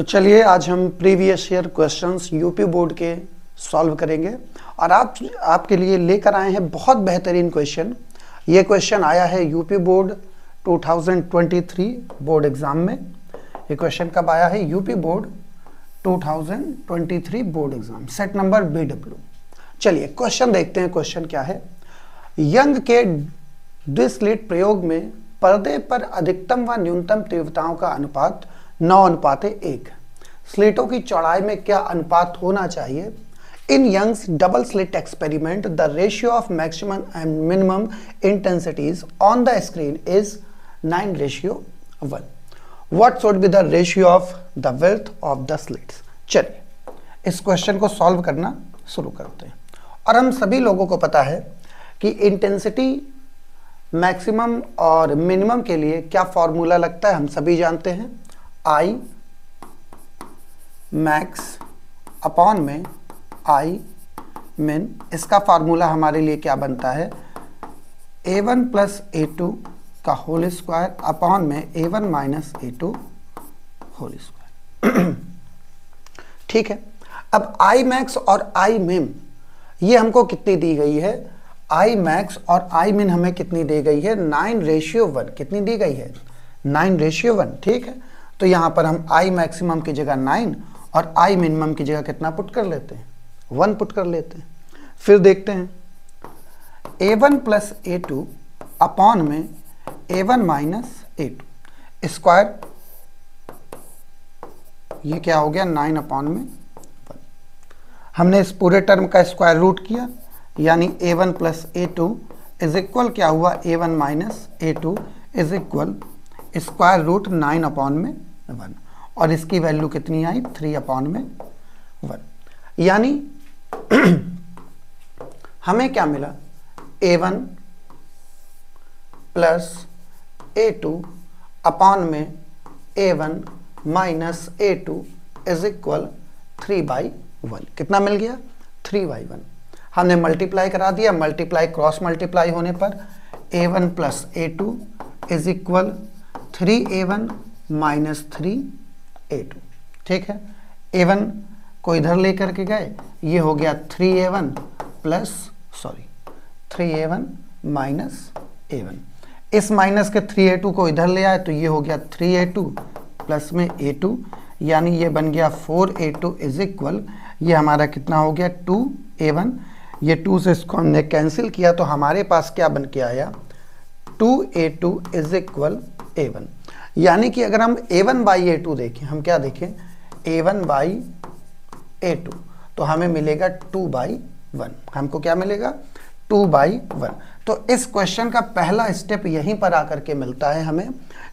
तो चलिए आज हम previous year questions UP board के सॉल्व करेंगे और आपके लिए लेकर आए हैं बहुत बेहतरीन क्वेश्चन। ये क्वेश्चन आया है यूपी बोर्ड 2023 बोर्ड एग्जाम में। ये क्वेश्चन कब आया है? UP board 2023 board exam, set number BW। चलिए क्वेश्चन देखते हैं। क्वेश्चन क्या है? यंग के डिस्लिट प्रयोग में पर्दे पर अधिकतम व न्यूनतम तीव्रताओं का अनुपात 9:1। स्लिटों की चौड़ाई में क्या अनुपात होना चाहिए? In Young's double slit experiment the ratio of maximum and minimum intensities on the screen is 9:1। What should be the ratio of the width of the slits? चलिए इस क्वेश्चन को सॉल्व करना शुरू करते हैं। और हम सभी लोगों को पता है कि इंटेंसिटी मैक्सिमम और मिनिमम के लिए क्या फॉर्मूला लगता है, हम सभी जानते हैं। I मैक्स अपॉन में I min। इसका फार्मूला हमारे लिए क्या बनता है? A1 प्लस A2 का होल स्क्वायर अपॉन में A1 minus A2 whole square. ठीक है। अब I मैक्स और I min ये हमको कितनी दी गई है? I मैक्स और I min हमें कितनी दी गई है? 9:1। कितनी दी गई है? 9:1। ठीक है। तो यहां पर हम I मैक्सिमम की जगह 9 और I मिनिमम की जगह कितना पुट कर लेते हैं? 1 पुट कर लेते हैं। फिर देखते हैं A1 प्लस A2 अपॉन में A1 माइनस A2 स्क्वायर। ये क्या हो गया? 9 अपॉन में 1। हमने इस पूरे टर्म का स्क्वायर रूट किया, यानी A1 plus A2 is equal क्या हुआ? A1 minus A2 is equal square root 9 upon में 1। और इसकी वैल्यू कितनी आई? 3 अपॉन में 1। यानी हमें क्या मिला? A1 प्लस A2 अपॉन में A1 minus A2 is equal 3/1। कितना मिल गया? 3/1। हमने मल्टीप्लाई करा दिया। मल्टीप्लाई क्रॉस मल्टीप्लाई होने पर A1 plus A2 is equal 3A1 minus 3A2। ठीक है। A1 को इधर लेकर के गए, ये हो गया 3A1 माइनस A1। इस माइनस के 3A2 को इधर ले आए तो ये हो गया 3A2 प्लस में A2, यानी ये बन गया 4A2 इज इक्वल, ये हमारा कितना हो गया? 2A1। ये 2 से इसको हमने कैंसिल किया तो हमारे पास क्या बन के आया? 2A2 is equal A1। यानी कि अगर हम A1 बाई A2 देखें, हम क्या देखें? A1 बाई A2 तो हमें मिलेगा 2/1। हमको क्या मिलेगा? 2/1। तो इस क्वेश्चन का पहला स्टेप यहीं पर आकर के मिलता है हमें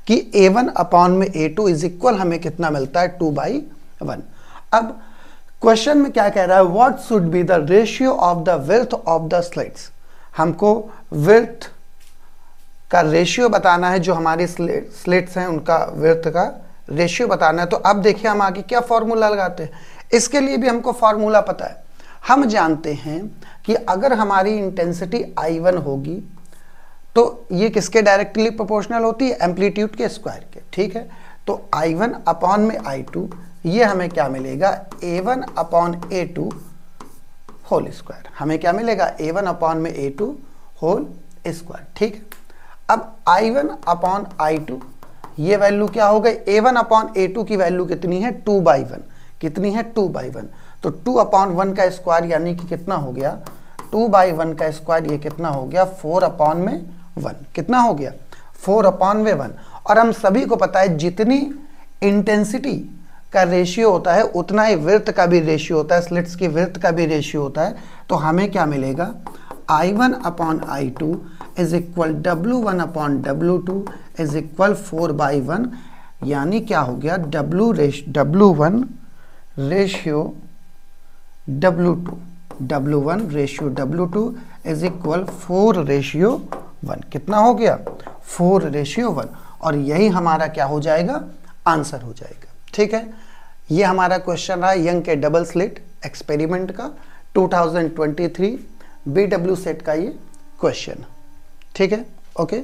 कि A1 अपॉन में A2 इज इक्वल हमें कितना मिलता है? 2/1। अब क्वेश्चन में क्या कह रहा है? What should be the ratio of the width of the slits. हमको विड्थ का रेशियो बताना है, जो हमारी स्लिट्स हैं उनका विड्थ का रेशियो बताना है। तो अब देखिए हम आगे क्या फॉर्मूला लगाते हैं। इसके लिए भी हमको फॉर्मूला पता है। हम जानते हैं कि अगर हमारी इंटेंसिटी I1 होगी तो ये किसके डायरेक्टली प्रोपोर्शनल होती है? एम्पलीट्यूड के स्क्वायर के। ठीक है। तो I1 अपॉन में I2 ये हमें क्या मिलेगा? A1 upon A2 whole square. हमें क्या मिलेगा? A1 अपॉन में A2 होल स्क्वायर। ठीक है। अब I1 अपॉन I2 ये वैल्यू क्या हो गई? A1 अपॉन A2 की वैल्यू कितनी है? 2/1। कितनी है? 2/1। तो 2 अपॉन 1 का स्क्वायर यानी कि कितना हो गया? 2/1 का स्क्वायर ये कितना हो गया? 4 अपॉन में 1। कितना हो गया? 4 अपॉन में 1। और हम सभी को पता है जितनी इंटेंसिटी का रेशियो होता है उतना ही विड्थ का भी रेशियो होता है, स्लिट्स की विड्थ का भी रेशियो होता है। तो हमें क्या मिलेगा? I1 upon I2 is equal W1 upon W2 is equal 4/1। यानी क्या हो गया? W1 ratio W2 is equal 4:1। कितना हो गया? 4:1। और यही हमारा क्या हो जाएगा? आंसर हो जाएगा। ठीक है। ये हमारा क्वेश्चन रहा यंग के डबल स्लिट एक्सपेरिमेंट का 2023 BW सेट का ये क्वेश्चन। ठीक है। ओके।